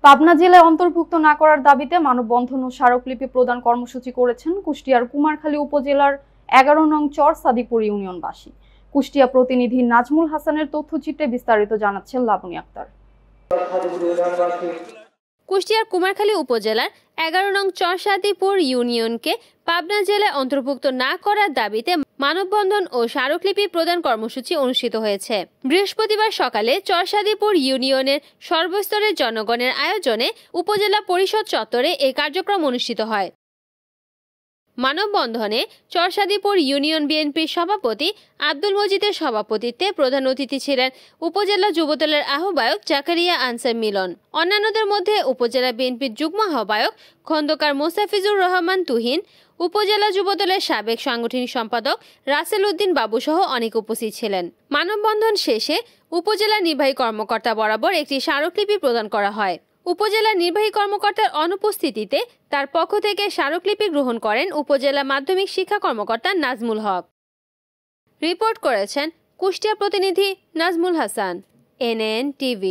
পাবনা জেলায় অন্তর্ভুক্ত না করার দাবিতে মানববন্ধন ও স্মারকলিপি প্রদান কর্মসূচি করেছেন কুষ্টিয়ার কুমারখালী উপজেলার ১১ নং চর সাদিপুর ইউনিয়নবাসী। কুষ্টিয়া প্রতিনিধি নাজমুল হাসানের তথ্যচিত্রে বিস্তারিত জানাচ্ছেন লাবণী আক্তার। কুষ্টিয়ার কুমারখালী উপজেলার ১১ নং চর সাদিপুর ইউনিয়নকে পাবনা জেলায় অন্তর্ভুক্ত না করার দাবিতে মানববন্ধন ও স্মারকলিপি প্রদান কর্মসূচি অনুষ্ঠিত হয়েছে। বৃহস্পতিবার সকালে চর সাদিপুর ইউনিয়নের সর্বস্তরের জনগণের আয়োজনে উপজেলা পরিষদ চত্বরে এই কার্যক্রম অনুষ্ঠিত হয়। মানববন্ধনে চর সাদিপুর ইউনিয়ন বিএনপির সভাপতি আব্দুল মজিদের সভাপতিত্বে প্রধান অতিথি ছিলেন উপজেলা যুবদলের আহ্বায়ক জাকারিয়া আনসার মিলন। অন্যান্যদের মধ্যে উপজেলা বিএনপির যুগ্ম আহ্বায়ক খন্দকার মোস্তাফিজুর রহমান তুহিন, উপজেলা যুবদলের সাবেক সাংগঠনিক সম্পাদক রাসেল উদ্দিন বাবু সহ অনেক উপস্থিত ছিলেন। মানববন্ধন শেষে উপজেলা নির্বাহী কর্মকর্তা বরাবর একটি স্মারকলিপি প্রদান করা হয়। উপজেলা নির্বাহী কর্মকর্তার অনুপস্থিতিতে তার পক্ষ থেকে স্মারকলিপি গ্রহণ করেন উপজেলা মাধ্যমিক শিক্ষা কর্মকর্তা নাজমুল হক। রিপোর্ট করেছেন কুষ্টিয়া প্রতিনিধি নাজমুল হাসান, NN TV।